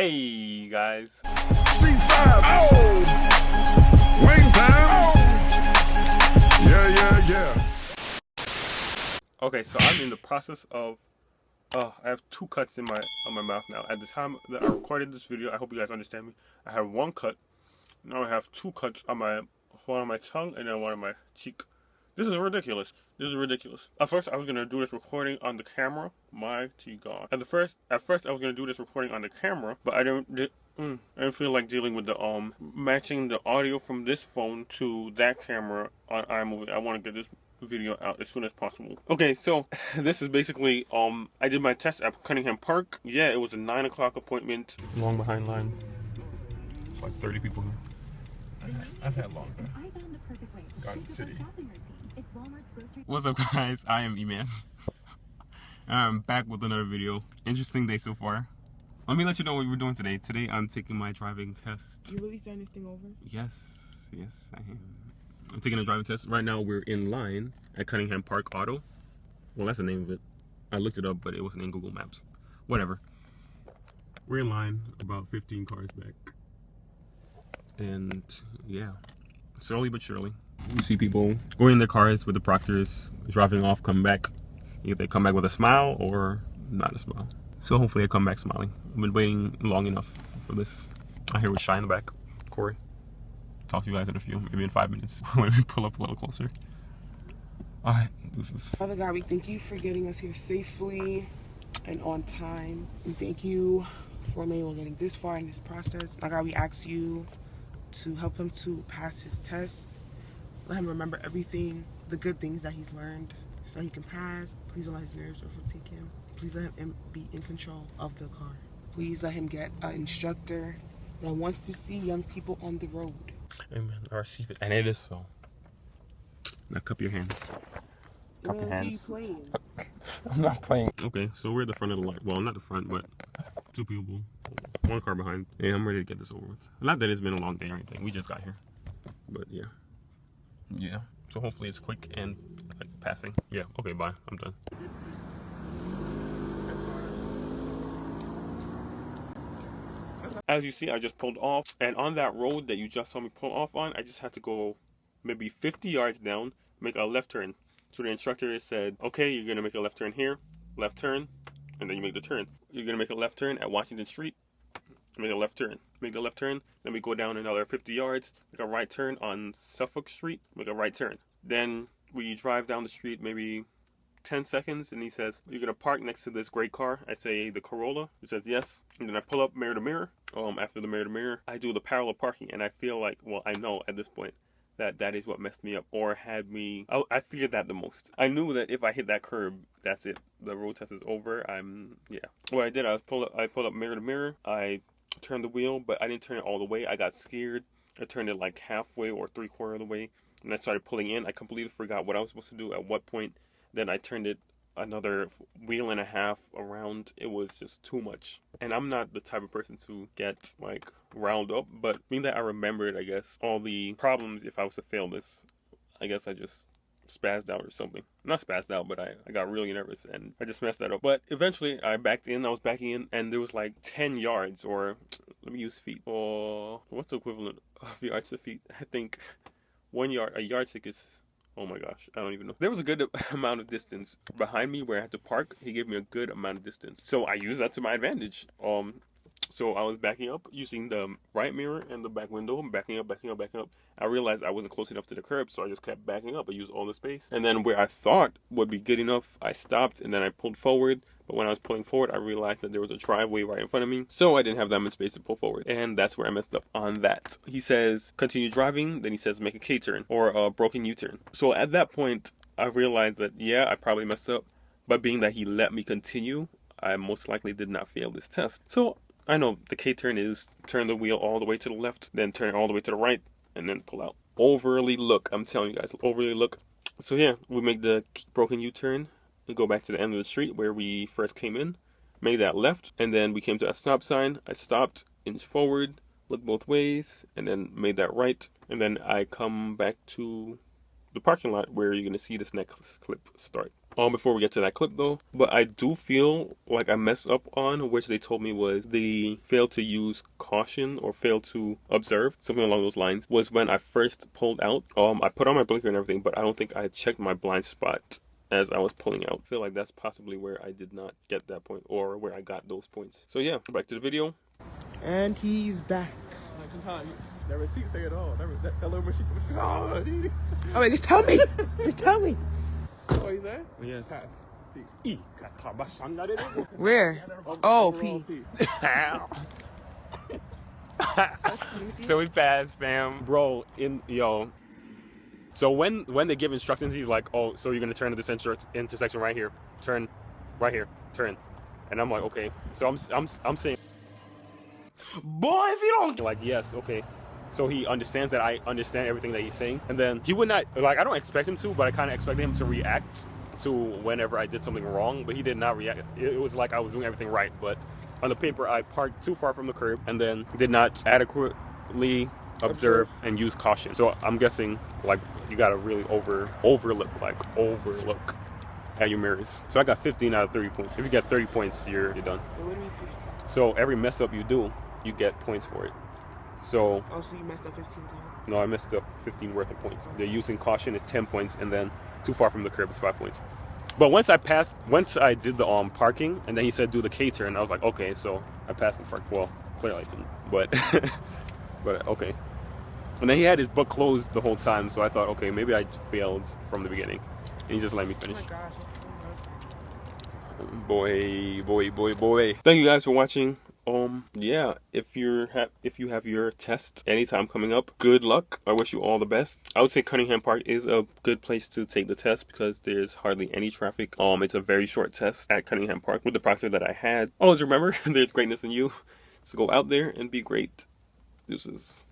Hey guys. C5. Oh! Wing time. Oh! Yeah. Okay, so I'm in the process of I have 2 cuts in my mouth now. At the time that I recorded this video, I hope you guys understand me. I have 1 cut. Now I have 2 cuts on one on my tongue and then one on my cheek. This is ridiculous. At first, I was gonna do this recording on the camera. My God. At first, I was gonna do this recording on the camera, but I didn't feel like dealing with the matching the audio from this phone to that camera on iMovie. I want to get this video out as soon as possible. Okay, so this is basically I did my test at Cunningham Park. Yeah, it was a 9 o'clock appointment. Long behind line. It's like 30 people here. I've had longer. Garden City. What's up, guys? I am iAmEmman. I'm back with another video. Interesting day so far. Let me let you know what we're doing today. Today I'm taking my driving test. You really starting this thing over? Yes, I am. I'm taking a driving test. Right now we're in line at Cunningham Park Auto. Well, that's the name of it. I looked it up, but it wasn't in Google Maps. Whatever. We're in line, about 15 cars back. And yeah, slowly but surely. You see people going in their cars with the proctors, driving off, come back. Either they come back with a smile or not a smile. So hopefully I come back smiling. I've been waiting long enough for this. I hear with Shy in the back. Corey. Talk to you guys in a few, maybe in 5 minutes when we pull up a little closer. Alright, deuces. Father God, we thank you for getting us here safely and on time. We thank you for Emmanuel getting this far in this process. My God, we ask you to help him to pass his test. Let him remember everything, the good things that he's learned, so he can pass. Please don't let his nerves overtake him. Please let him be in control of the car. Please let him get an instructor that wants to see young people on the road. Amen. I receive it. And it is so. Now cup your hands. Cup your hands. I'm not playing. Okay, so we're at the front of the line. Well, not the front, but 2 people. 1 car behind. Yeah, I'm ready to get this over with. Not that it's been a long day or anything. We just got here. But yeah. Yeah. So hopefully it's quick and like passing. Yeah. Okay, bye. I'm done. As you see, I just pulled off, and on that road that you just saw me pull off on, I just had to go maybe 50 yards down, make a left turn. So the instructor said, okay, you're gonna make a left turn here, left turn, and then you make the turn. You're gonna make a left turn at Washington Street, make a left turn. Make the left turn, then we go down another 50 yards, make a right turn on Suffolk Street, make a right turn. Then we drive down the street maybe 10 seconds, and he says, you're gonna park next to this gray car. I say the Corolla. He says yes, and then I pull up mirror to mirror. After the mirror to mirror, I do the parallel parking, and I feel like, well, I know at this point that is what messed me up or had me. I feared that the most. I knew that if I hit that curb, that's it. The road test is over. Yeah. What I did, I pulled up mirror to mirror. I turned the wheel, but I didn't turn it all the way. I got scared. I turned it like halfway or 3/4 of the way, and I started pulling in. I completely forgot what I was supposed to do at what point. Then I turned it another 1.5 wheels around. It was just too much, and I'm not the type of person to get like riled up, but being that I remembered, I guess, all the problems if I was to fail this, I guess I just spazzed out or something. Not spazzed out, but I got really nervous and I just messed that up. But eventually I backed in. I was backing in, and there was like 10 yards, or let me use feet, or what's the equivalent of yards to feet? I think 1 yard, a yardstick is, oh my gosh, I don't even know. There was a good amount of distance behind me where I had to park. He gave me a good amount of distance, so I used that to my advantage. So I was backing up using the right mirror and the back window. I'm backing up. I realized I wasn't close enough to the curb, so I just kept backing up. I used all the space, and then where I thought would be good enough, I stopped, and then I pulled forward. But when I was pulling forward, I realized that there was a driveway right in front of me, so I didn't have that much space to pull forward, and that's where I messed up on that. He says continue driving, then he says make a K-turn or a broken U-turn. So at that point, I realized that yeah, I probably messed up, but being that he let me continue, I most likely did not fail this test. So I know the K-turn is turn the wheel all the way to the left, then turn all the way to the right, and then pull out. Overly look, I'm telling you guys, overly look. So yeah, we make the broken U-turn and go back to the end of the street where we first came in, made that left, and then we came to a stop sign. I stopped, inch forward, looked both ways, and then made that right, and then I come back to the parking lot where you're gonna see this next clip start. Before we get to that clip though, but I do feel like I messed up on, which they told me was the fail to use caution or fail to observe, something along those lines, was when I first pulled out. I put on my blinker and everything, but I don't think I checked my blind spot as I was pulling out. I feel like that's possibly where I did not get that point, or where I got those points. So yeah, back to the video. And he's back. Sometimes that receipt say it all. That little machine. Oh wait, just tell me. Just tell me. What you say? Yes. Where? Oh, P. So we passed, fam. Bro, so when they give instructions, he's like, oh, so you're gonna turn to this intersection right here. Turn right here. Turn. And I'm like, okay. So I'm saying, boy, if you don't, like, yes, okay. So he understands that I understand everything that he's saying. And then he would not, like, I don't expect him to, but I kind of expected him to react to whenever I did something wrong, but he did not react. It was like I was doing everything right, but on the paper I parked too far from the curb and then did not adequately observe and use caution. So I'm guessing, like, you gotta really overlook at your mirrors. So I got 15 out of 30 points. If you get 30 points, you're done. What do you mean 15? So every mess up you do, you get points for it. So you messed up 15 times? No, I messed up 15 worth of points. They're using caution is 10 points, and then too far from the curb is 5 points. But once I did the parking, and then he said do the K turn, I was like, okay, so I passed the park. Well, clearly I didn't, but but okay. And then he had his book closed the whole time, so I thought, okay, maybe I failed from the beginning, and he just let me finish. Oh my gosh, that's so much. Boy. Thank you guys for watching. Yeah, if you have your test anytime coming up, good luck. I wish you all the best. I would say Cunningham Park is a good place to take the test because there's hardly any traffic. It's a very short test at Cunningham Park with the proctor that I had. Always remember, there's greatness in you. So go out there and be great. Deuces.